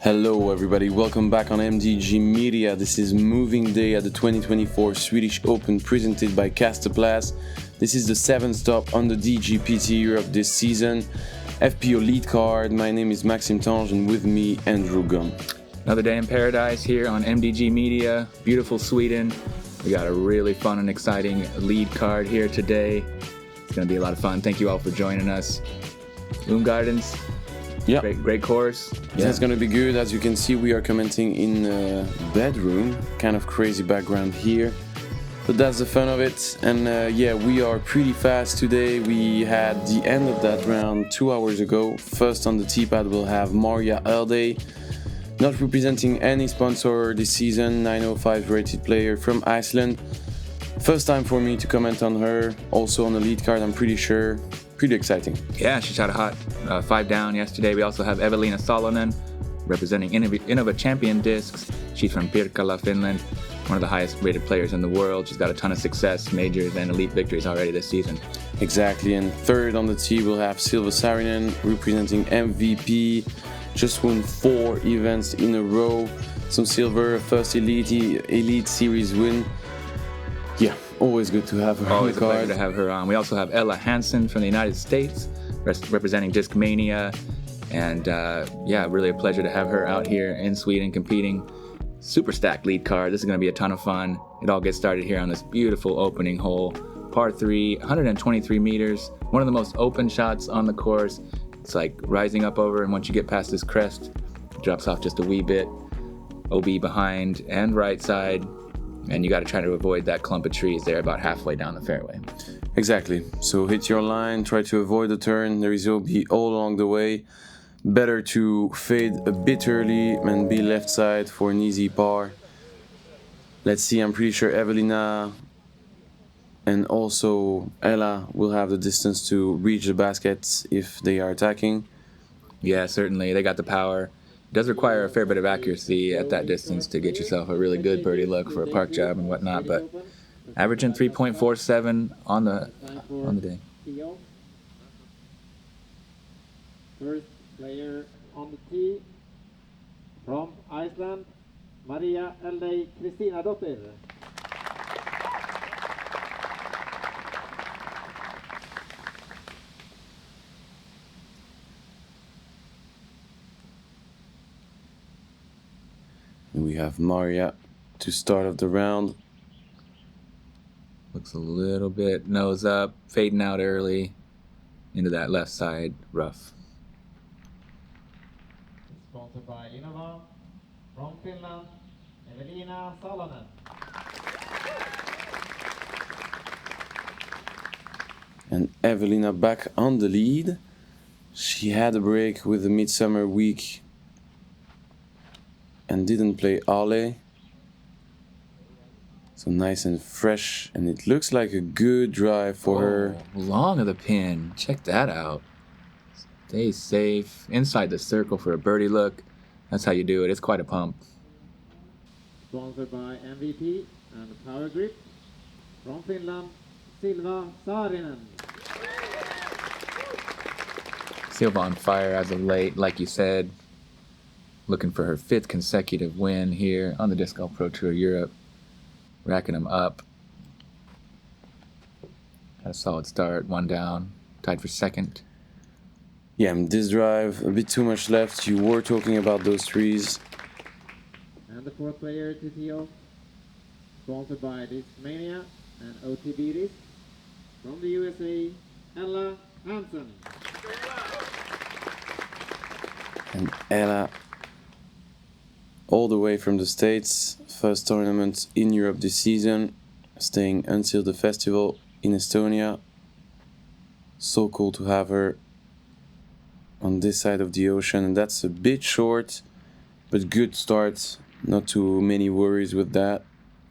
Hello everybody, welcome back on MDG Media. This is Moving Day at the 2024 Swedish Open presented by Kastaplast. This is the 7th stop on the DGPT Europe this season. FPO lead card, my name is Maxime Tanghe and with me Andrew Gunn. Another day in paradise here on MDG Media, beautiful Sweden. We got a really fun and exciting lead card here today. It's going to be a lot of fun. Thank you all for joining us. Gardens. Yeah, great course. Yeah, it's gonna be good. As you can see, we are commenting in a bedroom. Kind of crazy background here, but that's the fun of it. And we are pretty fast today. We had the end of that round 2 hours ago. First on the tee pad we'll have María Eldey, not representing any sponsor this season, 905 rated player from Iceland. First time for me to comment on her. Also on the lead card, I'm pretty sure. Pretty exciting. Yeah, she shot a hot 5 down yesterday. We also have Eveliina Salonen, representing Innova Champion Discs. She's from Pirkkala, Finland, one of the highest rated players in the world. She's got a ton of success, majors, and elite victories already this season. Exactly, and third on the tee we'll have Silva Saarinen, representing MVP. Just won 4 events in a row. Some silver, first elite series win. Yeah, always good to have her Always on the a card. pleasure to have her on. We also have Hansen from the United States, representing Discmania. And really a pleasure to have her out here in Sweden competing. Super stacked lead card. This is going to be a ton of fun. It all gets started here on this beautiful opening hole. Par 3, 123 meters. One of the most open shots on the course. It's like rising up over, and once you get past this crest, it drops off just a wee bit. OB behind and right side. And you got to try to avoid that clump of trees there about halfway down the fairway. Exactly. So hit your line, try to avoid the turn. There is OB all along the way. Better to fade a bit early and be left side for an easy par. Let's see, I'm pretty sure Eveliina and also Ella will have the distance to reach the basket if they are attacking. Yeah, certainly. They got the power. It does require a fair bit of accuracy at that distance to get yourself a really good birdie look for a park job and whatnot, but averaging 3.47 on the day. First player on the tee from Iceland, María Eldey, Kristínardóttir. We have María to start off the round. Looks a little bit nose up, fading out early into that left side rough. Sponsored by Innova, from Finland, Eveliina Salonen. And Eveliina back on the lead. She had a break with the midsummer week and didn't play Ale. So nice and fresh, and it looks like a good drive for her. Long of the pin. Check that out. Stay safe. Inside the circle for a birdie look. That's how you do it. It's quite a pump. Sponsored by MVP and Power Grip, from Finland, Silva Saarinen. Silva on fire as of late, like you said. Looking for her 5th consecutive win here on the Disc Golf Pro Tour Europe. Racking them up. Had a solid start, 1 down, tied for 2nd. Yeah, this drive, a bit too much left. You were talking about those trees. And the 4th player to tee off, sponsored by Discmania and OTB Disc, from the USA, Ella Hansen. And Ella, all the way from the States, first tournament in Europe this season, staying until the festival in Estonia. So cool to have her on this side of the ocean, and that's a bit short, but good start. Not too many worries with that.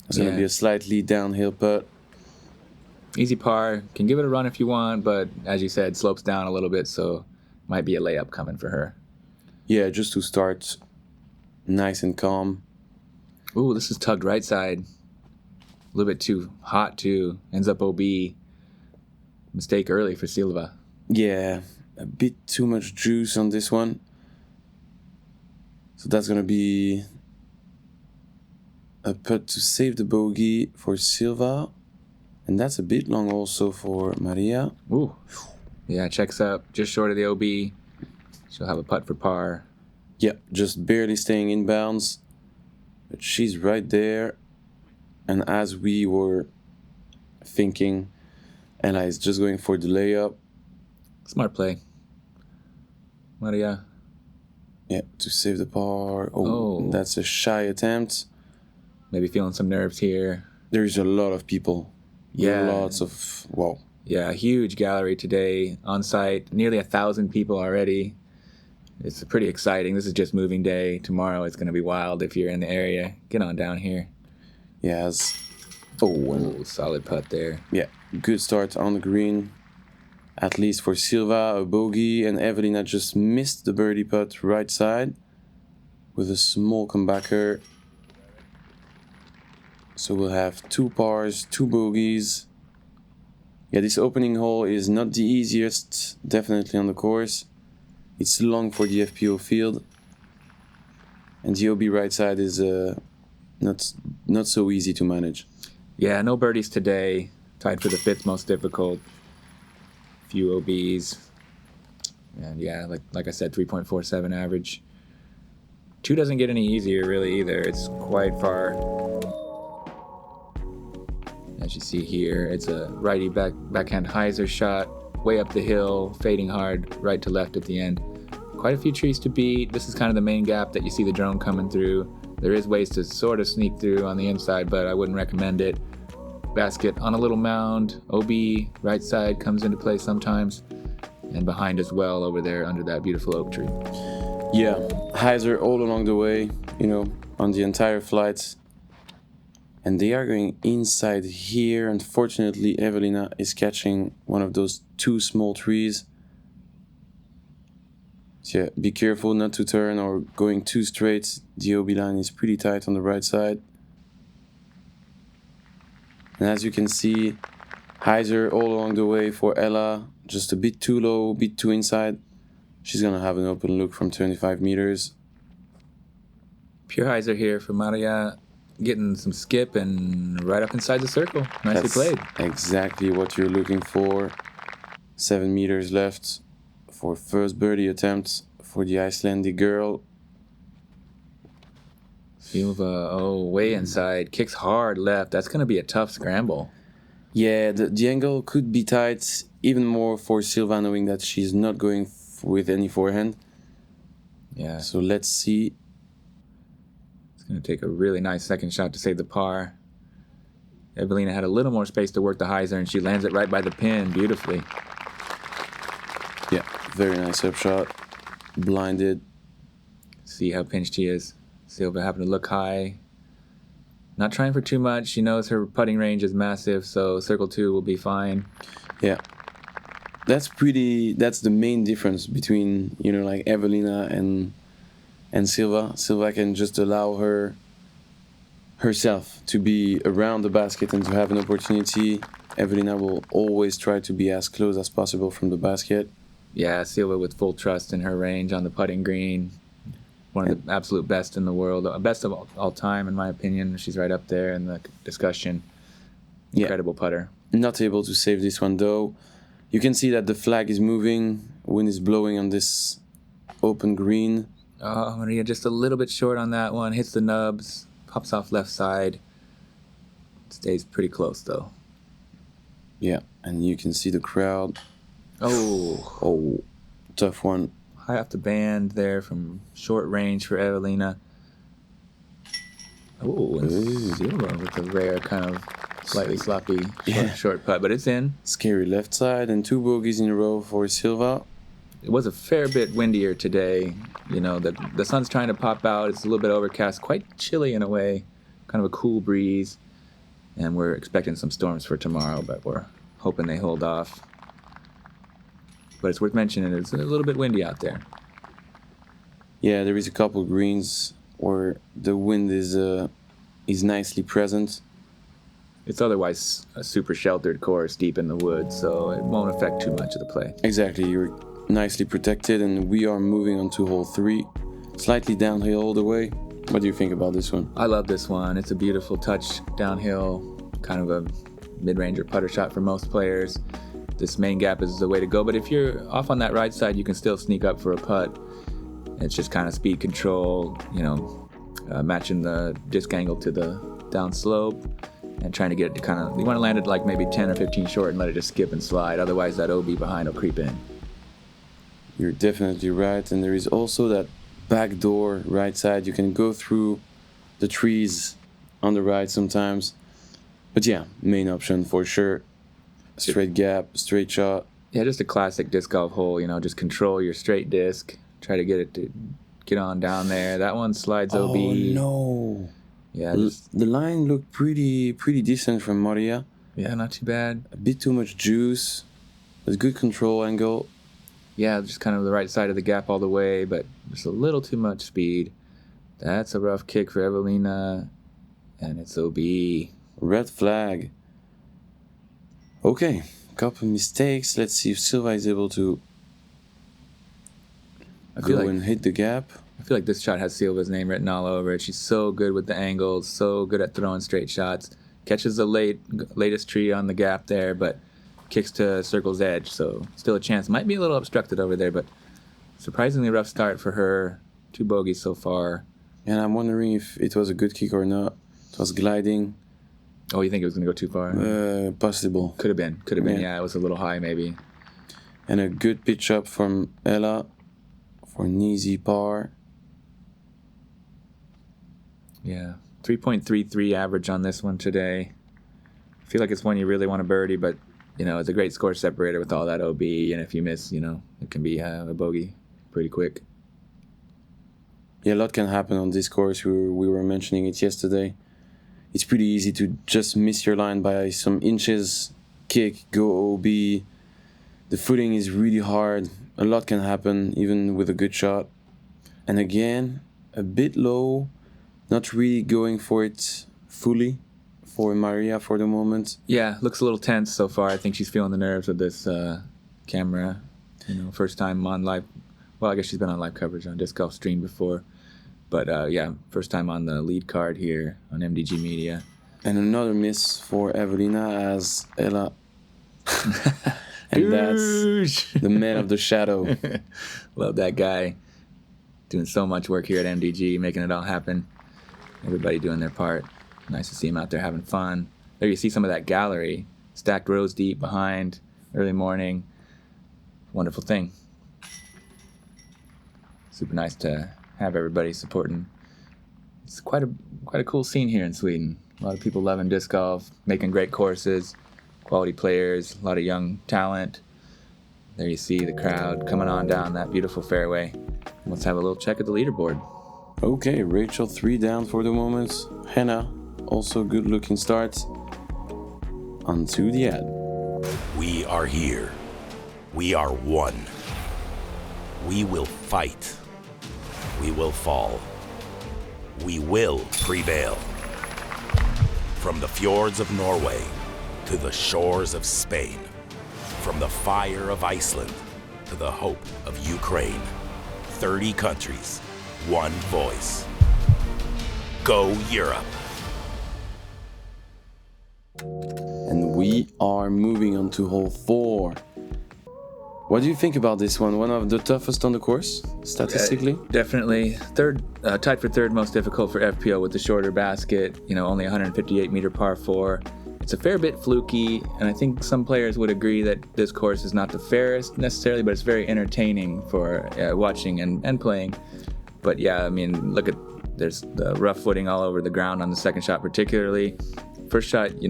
It's going to be a slightly downhill putt. Easy par. Can give it a run if you want, but as you said, slopes down a little bit, so might be a layup coming for her. Yeah, just to start nice and calm. Ooh, this is tugged right side. A little bit too hot, too. Ends up OB. Mistake early for Silva. Yeah, a bit too much juice on this one. So that's going to be a putt to save the bogey for Silva. And that's a bit long also for María. Ooh. Yeah, checks up just short of the OB. She'll have a putt for par. Yeah, just barely staying in bounds. But she's right there. And as we were thinking, Ella is just going for the layup. Smart play. María. Yeah, to save the par. Oh, that's a shy attempt. Maybe feeling some nerves here. There's a lot of people. Yeah. Lots of, wow. Yeah, huge gallery today on site. Nearly 1,000 people already. It's pretty exciting. This is just moving day. Tomorrow it's going to be wild if you're in the area. Get on down here. Yes. Solid putt there. Yeah, good start on the green. At least for Silva, a bogey, and Eveliina just missed the birdie putt right side with a small comebacker. So we'll have 2 pars, 2 bogeys. Yeah, this opening hole is not the easiest, definitely on the course. It's long for the FPO field. And the OB right side is not so easy to manage. Yeah, no birdies today. Tied for the 5th most difficult. Few OBs. And yeah, like I said, 3.47 average. 2 doesn't get any easier really either. It's quite far. As you see here, it's a righty backhand hyzer shot. Way up the hill, fading hard, right to left at the end. Quite a few trees to beat. This is kind of the main gap that you see the drone coming through. There is ways to sort of sneak through on the inside, but I wouldn't recommend it. Basket on a little mound. OB right side comes into play sometimes, and behind as well over there under that beautiful oak tree. Yeah, hyzer all along the way, on the entire flight. And they are going inside here. Unfortunately, Eveliina is catching one of those 2 small trees. So yeah, be careful not to turn or going too straight. The OB line is pretty tight on the right side. And as you can see, hyzer all along the way for Ella. Just a bit too low, a bit too inside. She's going to have an open look from 25 meters. Pure hyzer here for María. Getting some skip and right up inside the circle. Nicely played. Exactly what you're looking for. 7 meters left for first birdie attempt for the Icelandic girl. Silva, way inside. Kicks hard left. That's going to be a tough scramble. Yeah, the angle could be tight even more for Silva, knowing that she's not going with any forehand. Yeah. So let's see. Going to take a really nice second shot to save the par. Eveliina had a little more space to work the hyzer, and she lands it right by the pin beautifully. Yeah, very nice upshot. Blinded. See how pinched he is. Silva happened to look high. Not trying for too much. She knows her putting range is massive, so circle 2 will be fine. Yeah. That's the main difference between, like Eveliina and Silva. Silva can just allow herself to be around the basket and to have an opportunity. Eveliina will always try to be as close as possible from the basket. Yeah, Silva with full trust in her range on the putting green. One of the absolute best in the world. Best of all time, in my opinion. She's right up there in the discussion. Incredible putter. Not able to save this one, though. You can see that the flag is moving. Wind is blowing on this open green. Oh, María just a little bit short on that one. Hits the nubs. Pops off left side. Stays pretty close, though. Yeah, and you can see the crowd. Oh, tough one. High off the band there from short range for Eveliina. And Silva with a rare kind of slightly sloppy short putt, but it's in. Scary left side and 2 bogeys in a row for Silva. It was a fair bit windier today. The sun's trying to pop out. It's a little bit overcast, quite chilly in a way, kind of a cool breeze. And we're expecting some storms for tomorrow, but we're hoping they hold off. But it's worth mentioning, it's a little bit windy out there. Yeah, there is a couple greens where the wind is nicely present. It's otherwise a super sheltered course deep in the woods, so it won't affect too much of the play. Exactly, you're nicely protected, and we are moving on to hole 3. slightly downhill all the way. What do you think about this one? I love this one. It's a beautiful touch downhill, kind of a mid-range or putter shot for most players. This main gap is the way to go, but if you're off on that right side, you can still sneak up for a putt. It's just kind of speed control, matching the disc angle to the down slope and trying to get it to kind of, you want to land it like maybe 10 or 15 short and let it just skip and slide. Otherwise, that OB behind will creep in. You're definitely right, and there is also that back door right side. You can go through the trees on the right sometimes. But yeah, main option for sure. Straight gap, straight shot. Yeah, just a classic disc golf hole, just control your straight disc. Try to get it to get on down there. That one slides OB. Oh no. Yeah. The line looked pretty decent from María. Yeah, not too bad. A bit too much juice. With good control angle. Yeah, just kind of the right side of the gap all the way, but just a little too much speed. That's a rough kick for Eveliina. And it's OB. Red flag. Okay, couple mistakes. Let's see if Silva is able to go and hit the gap. I feel like this shot has Silva's name written all over it. She's so good with the angles, so good at throwing straight shots. Catches the latest tree on the gap there, but kicks to circle's edge, so still a chance. Might be a little obstructed over there, but surprisingly rough start for her. 2 bogeys so far. And I'm wondering if it was a good kick or not. It was gliding. Oh, you think it was going to go too far? Possible. Could have been. Yeah, it was a little high maybe. And a good pitch up from Ella for an easy par. Yeah, 3.33 average on this one today. I feel like it's one you really want to birdie, but, it's a great score separator with all that OB, and if you miss, it can be a bogey pretty quick. Yeah, a lot can happen on this course. We were mentioning it yesterday. It's pretty easy to just miss your line by some inches, kick, go OB. The footing is really hard. A lot can happen, even with a good shot. And again, a bit low, not really going for it fully for María for the moment. Yeah, looks a little tense so far. I think she's feeling the nerves with this camera. First time on live. Well, I guess she's been on live coverage on Disc Golf Stream before. But first time on the lead card here on MDG Media. And another miss for Eveliina as Ella. And that's the man of the shadow. Love that guy. Doing so much work here at MDG, making it all happen. Everybody doing their part. Nice to see him out there having fun. There you see some of that gallery. Stacked rows deep behind. Early morning. Wonderful thing. Super nice to have everybody supporting. It's quite a cool scene here in Sweden. A lot of people loving disc golf, making great courses, quality players, a lot of young talent. There you see the crowd coming on down that beautiful fairway. Let's have a little check at the leaderboard. Okay, Rachel 3 down for the moment. Hannah, also good looking start. On to the ad. We are here. We are one. We will fight. We will fall. We will prevail. From the fjords of Norway to the shores of Spain, from the fire of Iceland to the hope of Ukraine, 30 countries, one voice. Go Europe. And we are moving on to hole 4. What do you think about this one? One of the toughest on the course, statistically? Definitely. Tied for third most difficult for FPO with the shorter basket, only 158 meter par 4. It's a fair bit fluky, and I think some players would agree that this course is not the fairest necessarily, but it's very entertaining for watching and playing. But yeah, there's the rough footing all over the ground on the second shot particularly. First shot, you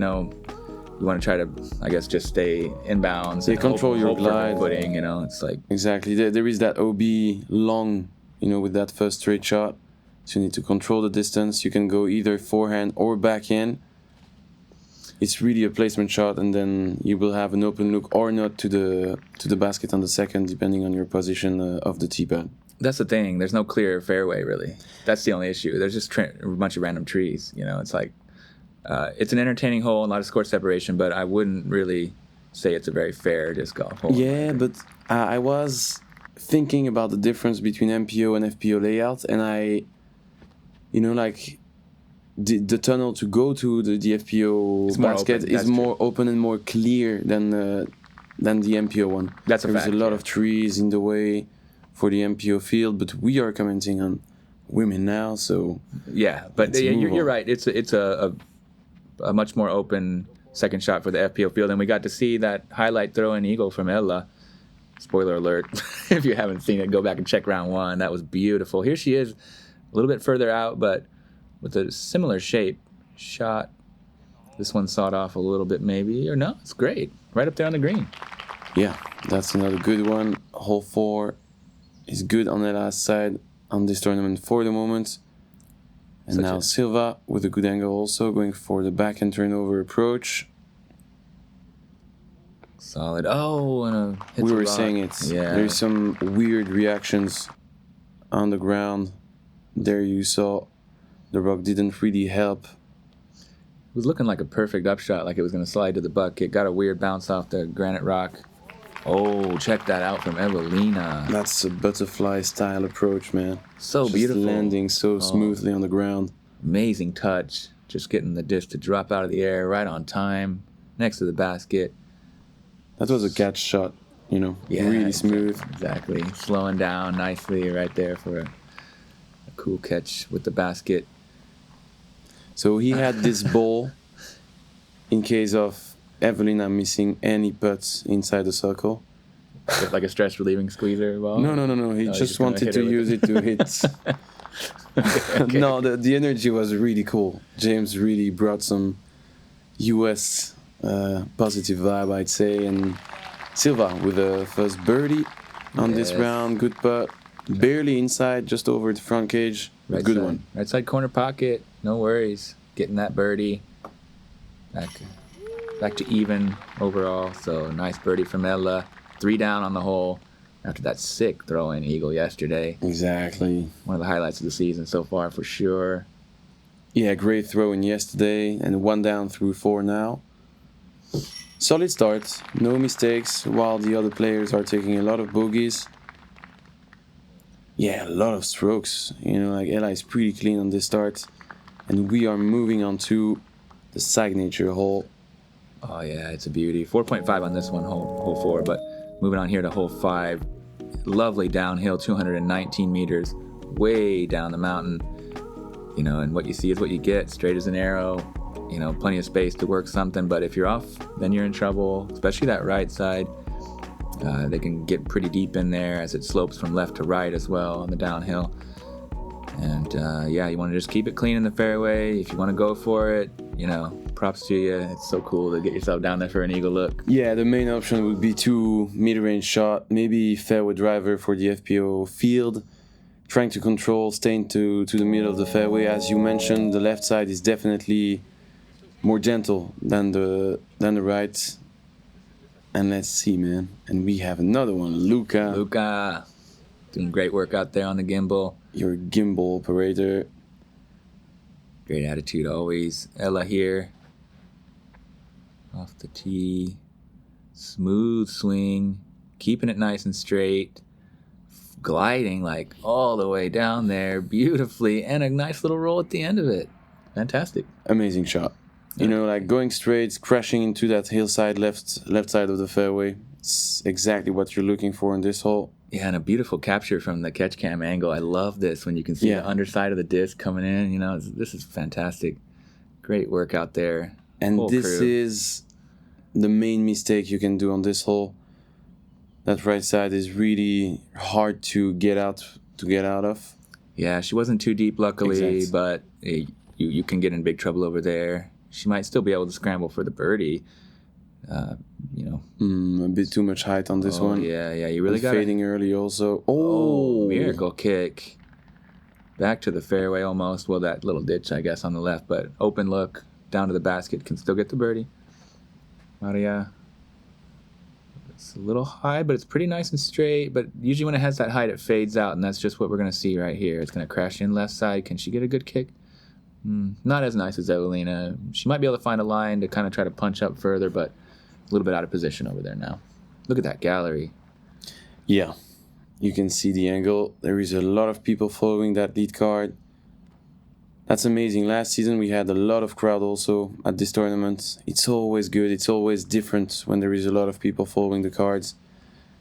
want to try to, I guess, just stay inbounds. Yeah, control your glide. Footing, it's like... Exactly. There is that OB long, with that first straight shot. So you need to control the distance. You can go either forehand or backhand. It's really a placement shot, and then you will have an open look or not to the basket on the second, depending on your position of the tee pad. That's the thing. There's no clear fairway, really. That's the only issue. There's just a bunch of random trees. It's like... it's an entertaining hole and a lot of score separation, but I wouldn't really say it's a very fair disc golf hole. Yeah, but I was thinking about the difference between MPO and FPO layout, and I, like the tunnel to go to the FPO basket is more open and more clear than the MPO one. That's a fact. There's a lot of trees in the way for the MPO field, but we are commenting on women now, so yeah. But you're right. It's a much more open second shot for the FPO field, and we got to see that highlight throw-in eagle from Ella. Spoiler alert, if you haven't seen it, go back and check round 1. That was beautiful. Here she is, a little bit further out, but with a similar shape shot. This one sawed off a little bit maybe, or no, it's great. Right up there on the green. Yeah, that's another good one. Hole 4 is good on the last side on this tournament for the moment. And now Silva with a good angle also, going for the backhand turnover approach. Solid. Oh, and we were saying it. Yeah. There's some weird reactions on the ground. There you saw the rock didn't really help. It was looking like a perfect upshot, like it was going to slide to the bucket. Got a weird bounce off the granite rock. Oh, check that out from Eveliina. That's a butterfly style approach, man. So just beautiful. Landing so smoothly on the ground. Amazing touch. Just getting the disc to drop out of the air right on time, next to the basket. That was a catch shot, really smooth. Exactly. Slowing down nicely right there for a cool catch with the basket. So he had this ball in case of Eveliina missing any putts inside the circle. Like a stress relieving squeezer ball? No. He just wanted to use it to hit. Okay. No, the energy was really cool. James really brought some US positive vibe, I'd say. And Silva with the first birdie on this round. Good putt. Barely inside, just over the front cage. Right good side. One. Right side corner pocket. No worries. Getting that birdie. Back to even overall. So nice birdie from Ella. 3 down on the hole after that sick throw-in eagle yesterday. Exactly. One of the highlights of the season so far for sure. Yeah, great throw-in yesterday, and 1 down through 4 now. Solid start, no mistakes, while the other players are taking a lot of bogeys. Yeah, a lot of strokes. Like Ella is pretty clean on this start. And we are moving on to the signature hole. Oh, yeah, it's a beauty. 4.5 on this one, hole 4. But moving on here to hole 5. Lovely downhill, 219 meters, way down the mountain. And what you see is what you get. Straight as an arrow. Plenty of space to work something. But if you're off, then you're in trouble, especially that right side. They can get pretty deep in there as it slopes from left to right as well on the downhill. And you want to just keep it clean in the fairway. If you want to go for it, props to you. It's so cool to get yourself down there for an eagle look. Yeah, the main option would be 2 mid-range shot, maybe fairway driver for the FPO field. Trying to control, staying to the middle of the fairway. As you mentioned, the left side is definitely more gentle than the right. And let's see, man. And we have another one, Luca. Doing great work out there on the gimbal. Your gimbal operator. Great attitude always. Ella here. Off the tee. Smooth swing. Keeping it nice and straight. Gliding like all the way down there beautifully. And a nice little roll at the end of it. Fantastic. Amazing shot. Like going straight, crashing into that hillside left side of the fairway. It's exactly what you're looking for in this hole. Yeah, and a beautiful capture from the catch cam angle. I love this when you can see the underside of the disc coming in. This is fantastic. Great work out there. And whole this crew. is the main mistake you can do on this hole. That right side is really hard to get out of. Yeah, she wasn't too deep, luckily, Exactly. but you can get in big trouble over there. She might still be able to scramble for the birdie. A bit too much height on this one. Yeah, you really got fading early also. Miracle kick. Back to the fairway almost. Well, that little ditch, I guess, on the left, but open look down to the basket. Can still get the birdie. María. It's a little high, but it's pretty nice and straight. But usually when it has that height, it fades out, and that's just what we're going to see right here. It's going to crash in left side. Can she get a good kick? Not as nice as Eveliina. She might be able to find a line to kind of try to punch up further, but a little bit out of position over there now. Look at that gallery. Yeah. You can see the angle. There is a lot of people following that lead card. That's amazing. Last season we had a lot of crowd also at this tournament. It's always good. It's always different when there is a lot of people following the cards.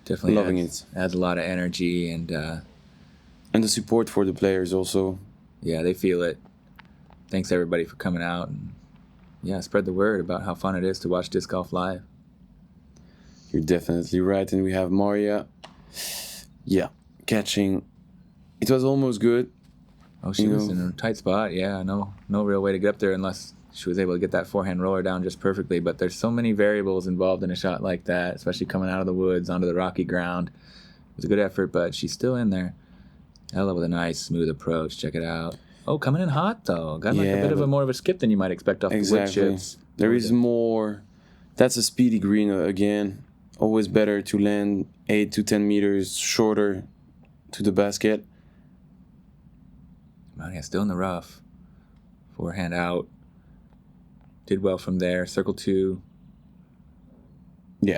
Definitely loving it. Adds a lot of energy and the support for the players also. Yeah, they feel it. Thanks everybody for coming out and spread the word about how fun it is to watch disc golf live. You're definitely right. And we have María. Yeah, catching. It was almost good. Oh, she was in a tight spot. Yeah, no real way to get up there unless she was able to get that forehand roller down just perfectly. But there's so many variables involved in a shot like that, especially coming out of the woods onto the rocky ground. It was a good effort, but she's still in there. Ella with a nice, smooth approach. Check it out. Oh, coming in hot, though. Got like a bit of more of a skip than you might expect off the wood chips. There is more. That's a speedy green again. Always better to land 8 to 10 meters shorter to the basket. María still in the rough. Forehand out. Did well from there. Circle 2. Yeah.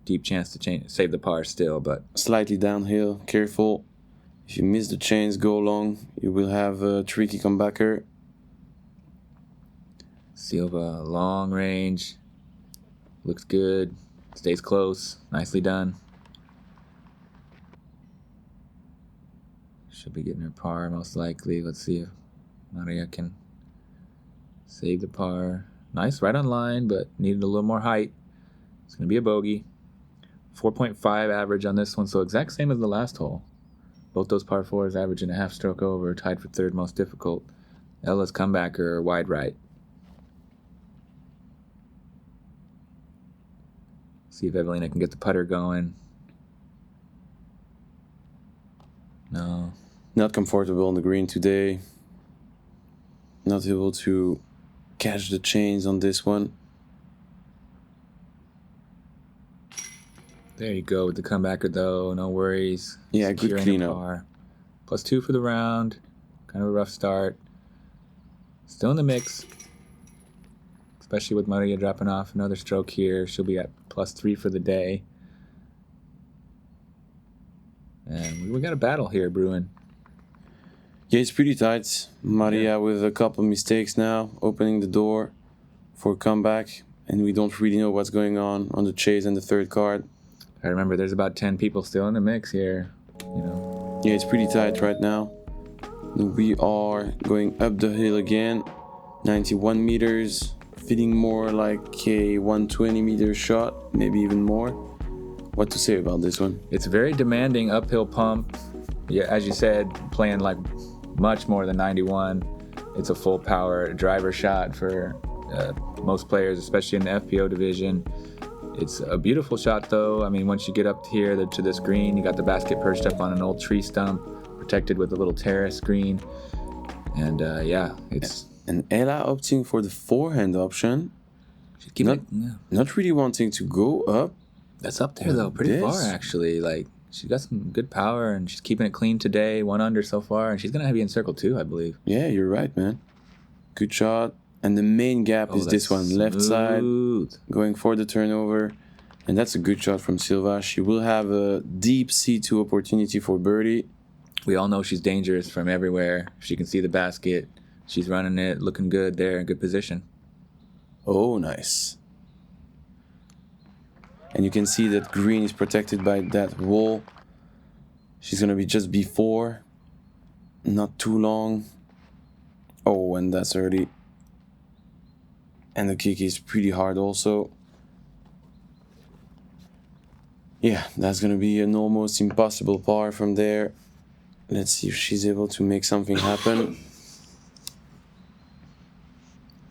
Deep chance to save the par still, but slightly downhill. Careful. If you miss the chains, go long. You will have a tricky comebacker. Silva, long range. Looks good. Stays close. Nicely done. She'll be getting her par most likely. Let's see if María can save the par. Nice, right on line, but needed a little more height. It's going to be a bogey. 4.5 average on this one, so exact same as the last hole. Both those par 4s averaging a half stroke over, tied for third most difficult. Ella's comebacker, wide right. See if Eveliina can get the putter going. No. Not comfortable on the green today. Not able to catch the chains on this one. There you go with the comebacker, though. No worries. Yeah, good cleanup. +2 for the round. Kind of a rough start. Still in the mix. Especially with María dropping off another stroke here. She'll be at +3 for the day. And we got a battle here brewing. Yeah, it's pretty tight. María with a couple mistakes now, opening the door for a comeback. And we don't really know what's going on the chase and the third card. I remember there's about 10 people still in the mix here. Yeah, it's pretty tight right now. We are going up the hill again. 91 meters. Feeling more like a 120 meter shot, maybe even more. What to say about this one? It's a very demanding uphill pump. Yeah, as you said, playing like much more than 91. It's a full power driver shot for most players, especially in the FPO division. It's a beautiful shot, though. I mean, once you get up here to this green, you got the basket perched up on an old tree stump, protected with a little terrace green. And it's... And Ella opting for the forehand option. Not really wanting to go up. That's up there, though, pretty far, actually. Like, she's got some good power, and she's keeping it clean today. 1 under so far, and she's going to have you in circle 2, I believe. Yeah, you're right, man. Good shot. And the main gap is this one, left side, going for the turnover. And that's a good shot from Silva. She will have a deep C2 opportunity for birdie. We all know she's dangerous from everywhere. She can see the basket. She's running it, looking good there, in good position. Oh, nice. And you can see that green is protected by that wall. She's going to be just before. Not too long. Oh, and that's early. And the kick is pretty hard also. Yeah, that's going to be an almost impossible par from there. Let's see if she's able to make something happen.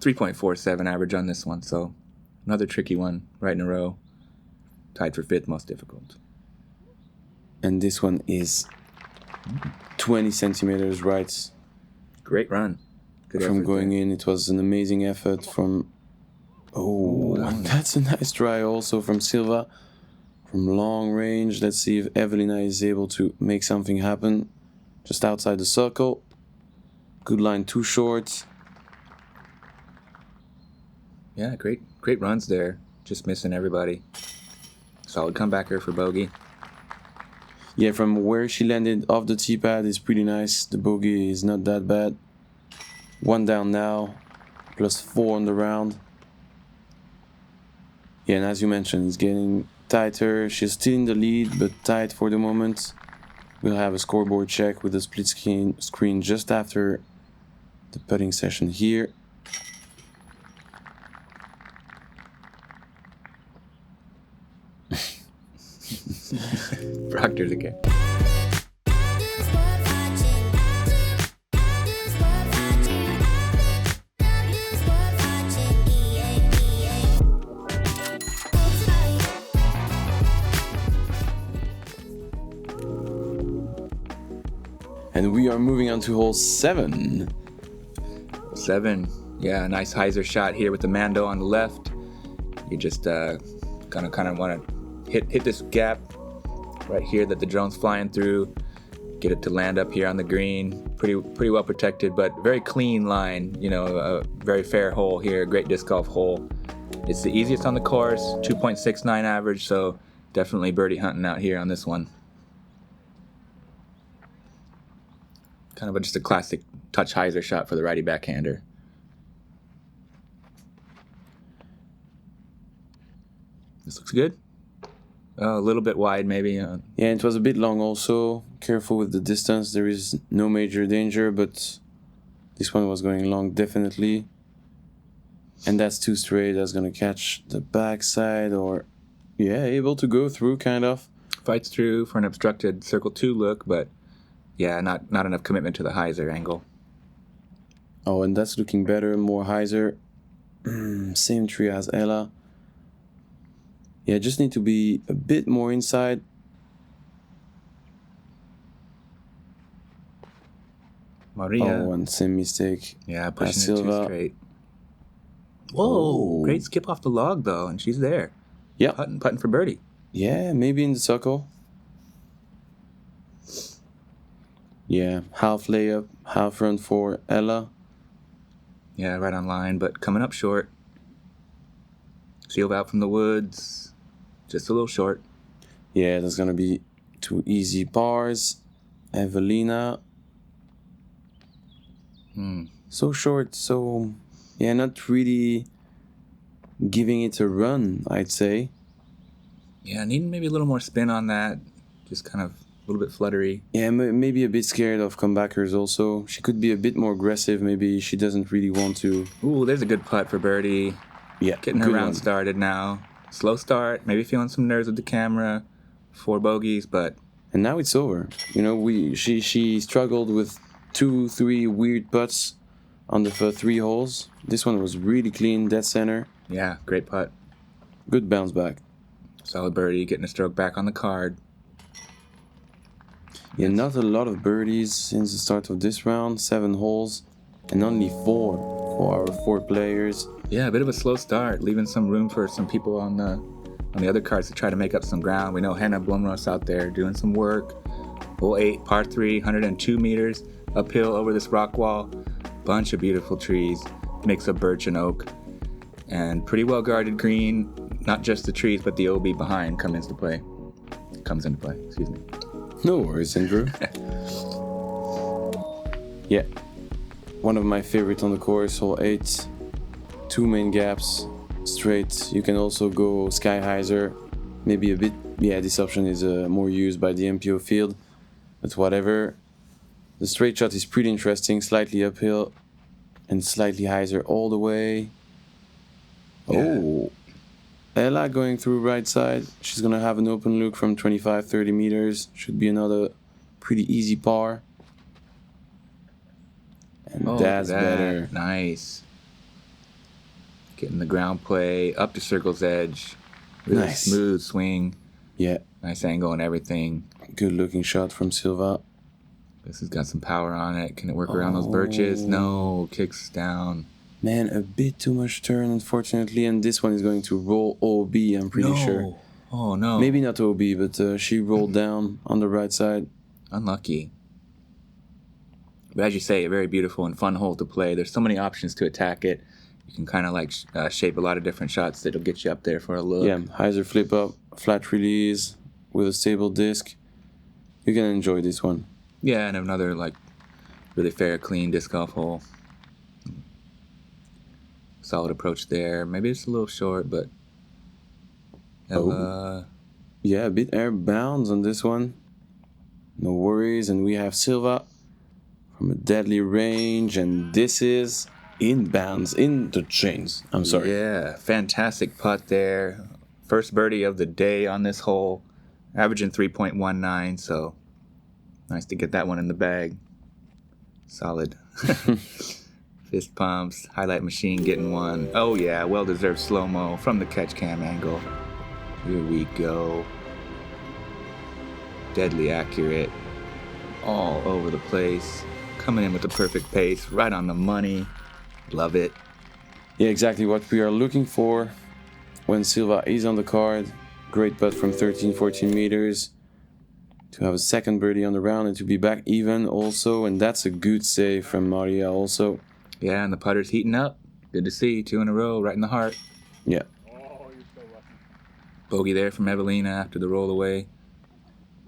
3.47 average on this one, so another tricky one right in a row. Tied for 5th most difficult. And this one is 20 centimeters right. Great run. Good from going in. It was an amazing effort from... Oh, that's a nice try also from Silva. From long range. Let's see if Eveliina is able to make something happen. Just outside the circle. Good line, too short. Yeah, great runs there. Just missing everybody. Solid comebacker for bogey. Yeah, from where she landed off the tee pad is pretty nice. The bogey is not that bad. 1 down now, +4 on the round. Yeah, and as you mentioned, it's getting tighter. She's still in the lead, but tight for the moment. We'll have a scoreboard check with a split screen just after the putting session here. Proctor's again. And we are moving on to hole 7. 7. Yeah, nice hyzer shot here with the Mando on the left. You just gonna kind of want to hit this gap right here that the drone's flying through. Get it to land up here on the green. Pretty well protected, but very clean line. You know, a very fair hole here. Great disc golf hole. It's the easiest on the course. 2.69 average, so definitely birdie hunting out here on this one. Kind of just a classic touch hyzer shot for the righty backhander. This looks good. A little bit wide, maybe. Yeah, it was a bit long also. Careful with the distance. There is no major danger, but this one was going long, definitely. And that's too straight. That's going to catch the backside or, yeah, able to go through, kind of. Fights through for an obstructed circle 2 look, but yeah, not enough commitment to the hyzer angle. Oh, and that's looking better. More hyzer. Same tree as Ella. Yeah, just need to be a bit more inside. María. Oh, and same mistake. Yeah, pushing it Silva. too straight. Whoa, great skip off the log, though, and she's there. Yeah. Putting for birdie. Yeah, maybe in the circle. Yeah, half layup, half run for Ella. Yeah, right on line, but coming up short. Silva out from the woods. Just a little short. Yeah, that's going to be 2 easy pars. Eveliina. So short, so... Yeah, not really giving it a run, I'd say. Yeah, needing maybe a little more spin on that. Just kind of a little bit fluttery. Yeah, maybe a bit scared of comebackers also. She could be a bit more aggressive. Maybe she doesn't really want to. Ooh, there's a good putt for birdie. Yeah, Getting her round started now. Slow start, maybe feeling some nerves with the camera. 4 bogeys, but... And now it's over. You know, she struggled with 2-3 weird putts on the first 3 holes. This one was really clean, dead center. Yeah, great putt. Good bounce back. Solid birdie, getting a stroke back on the card. Yeah, not a lot of birdies since the start of this round. 7 holes and only 4 for our 4 players. Yeah, a bit of a slow start, leaving some room for some people on the other cards to try to make up some ground. We know Henna Blomros out there doing some work. Hole 8, par 3, 102 meters, uphill over this rock wall. Bunch of beautiful trees, mix of birch and oak. And pretty well guarded green, not just the trees, but the OB behind comes into play, excuse me. No worries, Andrew. Yeah, one of my favorites on the course, hole 8. 2 main gaps, straight. You can also go sky hyzer, maybe a bit. Yeah, this option is more used by the MPO field, but whatever. The straight shot is pretty interesting, slightly uphill and slightly hyzer all the way. Yeah. Oh, Ella going through right side. She's gonna have an open look from 25-30 meters. Should be another pretty easy par. And that's better. Nice. Getting the ground play up to circle's edge. Really Nice. Smooth swing. Yeah, Nice angle and everything. good looking shot from Silva. This has got some power on it. Can it work around those birches? No. Kicks down. Man, a bit too much turn, unfortunately, and this one is going to roll OB, I'm pretty sure. Oh, no. Maybe not OB, but she rolled down on the right side. Unlucky. But as you say, a very beautiful and fun hole to play. There's so many options to attack it. You can kind of like shape a lot of different shots that'll get you up there for a look. Yeah, hyzer flip up, flat release with a stable disc. You can enjoy this one. Yeah, and another like really fair, clean disc golf hole. Solid approach there. Maybe it's a little short, but Ella. Yeah, a bit air bounds on this one. No worries. And we have Silva from a deadly range, and this is inbounds in the chains. I'm sorry. Yeah, fantastic putt there. First birdie of the day on this hole. Averaging 3.19, so nice to get that one in the bag. Solid. Fist pumps, highlight machine getting one. Oh yeah, well-deserved slow-mo from the catch cam angle. Here we go. Deadly accurate. All over the place. Coming in with the perfect pace, right on the money. Love it. Yeah, exactly what we are looking for when Silva is on the card. Great putt from 13, 14 meters to have a second birdie on the round and to be back even also. And that's a good save from María also. Yeah, and the putter's heating up. Good to see. 2 in a row, right in the heart. Yeah. Bogey there from Eveliina after the roll away.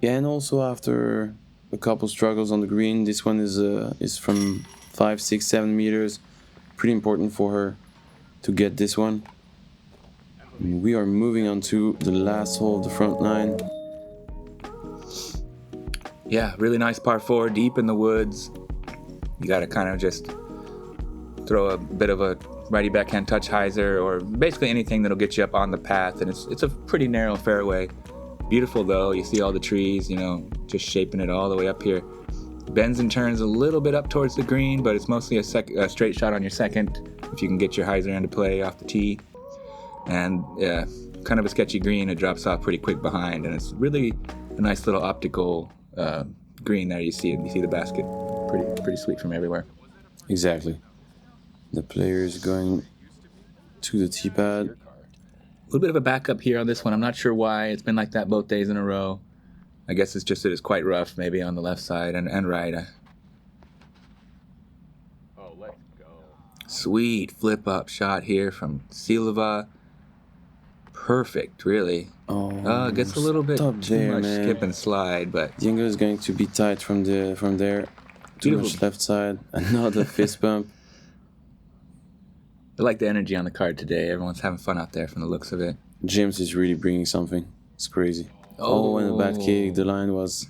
Yeah, and also after a couple struggles on the green, this one is from 5, 6, 7 meters. Pretty important for her to get this one. And we are moving on to the last hole of the front nine. Yeah, really nice par 4, deep in the woods. You got to kind of just throw a bit of a righty backhand touch hyzer or basically anything that'll get you up on the path. And it's a pretty narrow fairway. Beautiful though. You see all the trees, just shaping it all the way up here. Bends and turns a little bit up towards the green, but it's mostly a straight shot on your second if you can get your hyzer into play off the tee. And yeah, kind of a sketchy green. It drops off pretty quick behind, and it's really a nice little optical green there. You see the basket, pretty sweet from everywhere. Exactly. The players going to the tee pad. A little bit of a backup here on this one. I'm not sure why. It's been like that both days in a row. I guess it's just that it's quite rough, maybe on the left side and right. Let's go. Sweet flip-up shot here from Silva. Perfect, really. Gets a little bit too much skip and slide, but the angle is going to be tight from there. Too Beautiful. much left side. Another fist bump. I like the energy on the card today. Everyone's having fun out there from the looks of it. James is really bringing something. It's crazy. And a bad kick. The line was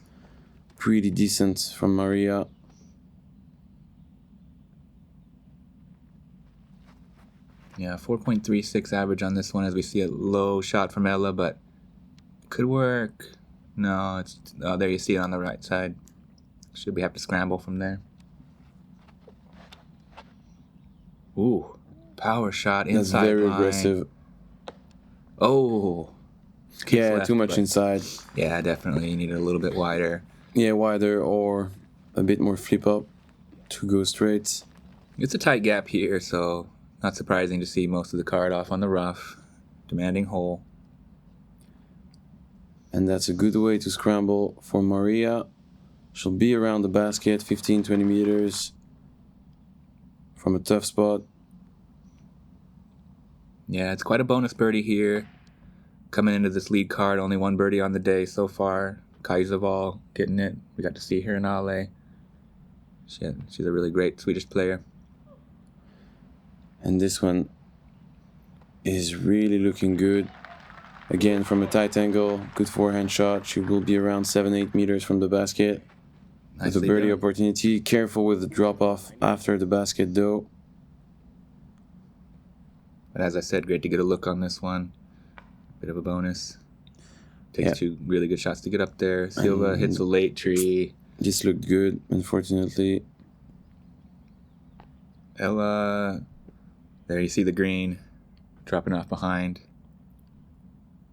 pretty decent from María. Yeah, 4.36 average on this one as we see a low shot from Ella, but could work. No, there you see it on the right side. Should we have to scramble from there? Ooh, power shot inside. That's very line. aggressive. Oh. Yeah, left, too much but inside. Yeah, definitely. You need it a little bit wider. Yeah, wider or a bit more flip up to go straight. It's a tight gap here, so not surprising to see most of the card off on the rough. Demanding hole. And that's a good way to scramble for María. She'll be around the basket, 15, 20 meters from a tough spot. Yeah, it's quite a bonus birdie here. Coming into this lead card, only one birdie on the day so far. Kaiserval getting it. We got to see her in Eldey. She's a really great Swedish player. And this one is really looking good. Again, from a tight angle, good forehand shot. She will be around 7-8 meters from the basket. With a birdie opportunity. Careful with the drop-off after the basket, though. But as I said, great to get a look on this one. Bit of a bonus. Takes 2 really good shots to get up there. Silva hits a late tree. This looked good, unfortunately. Ella, there you see the green dropping off behind.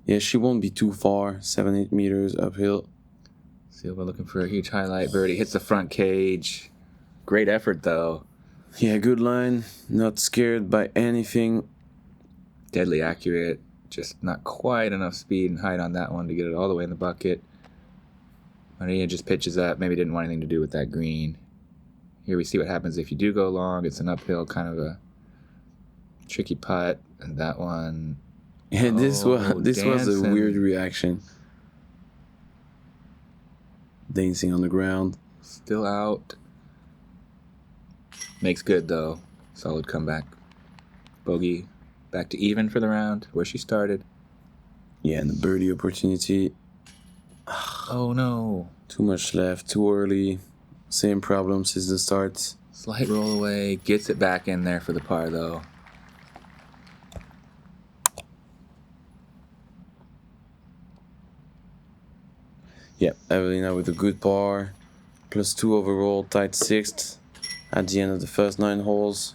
Yeah, she won't be too far. 7-8 meters uphill. Silva looking for a huge highlight birdie. Hits the front cage. Great effort, though. Yeah, good line. Not scared by anything. Deadly accurate. Just not quite enough speed and height on that one to get it all the way in the bucket. María just pitches up. Maybe didn't want anything to do with that green. Here we see what happens if you do go long. It's an uphill kind of a tricky putt. And that one... Yeah, this was a weird reaction. dancing on the ground. Still out. Makes good, though. Solid comeback. Bogey back to even for the round, where she started. Yeah, and the birdie opportunity. Oh, no. Too much left, too early. Same problem since the start. Slight roll away. Gets it back in there for the par, though. Yeah, Eveliina with a good par. +2 overall, tied 6th at the end of the first 9 holes.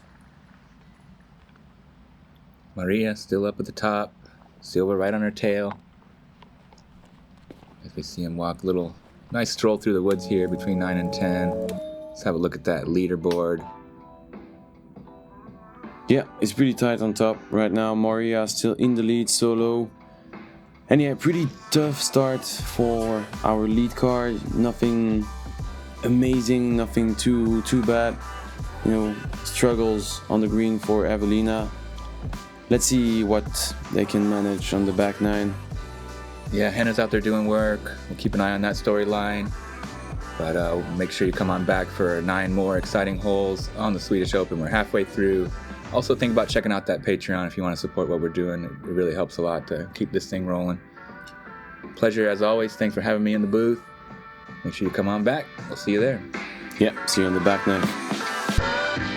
Maria still up at the top. Silva right on her tail. As we see him walk a little nice stroll through the woods here between 9 and 10. Let's have a look at that leaderboard. Yeah, it's pretty tight on top right now. Maria still in the lead solo. And yeah, pretty tough start for our lead card. Nothing amazing, nothing too bad. You know, struggles on the green for Eveliina. Let's see what they can manage on the back 9. Yeah, Hannah's out there doing work. We'll keep an eye on that storyline. But make sure you come on back for 9 more exciting holes on the Swedish Open. We're halfway through. Also think about checking out that Patreon if you want to support what we're doing. It really helps a lot to keep this thing rolling. Pleasure as always. Thanks for having me in the booth. Make sure you come on back. We'll see you there. Yeah, see you on the back 9.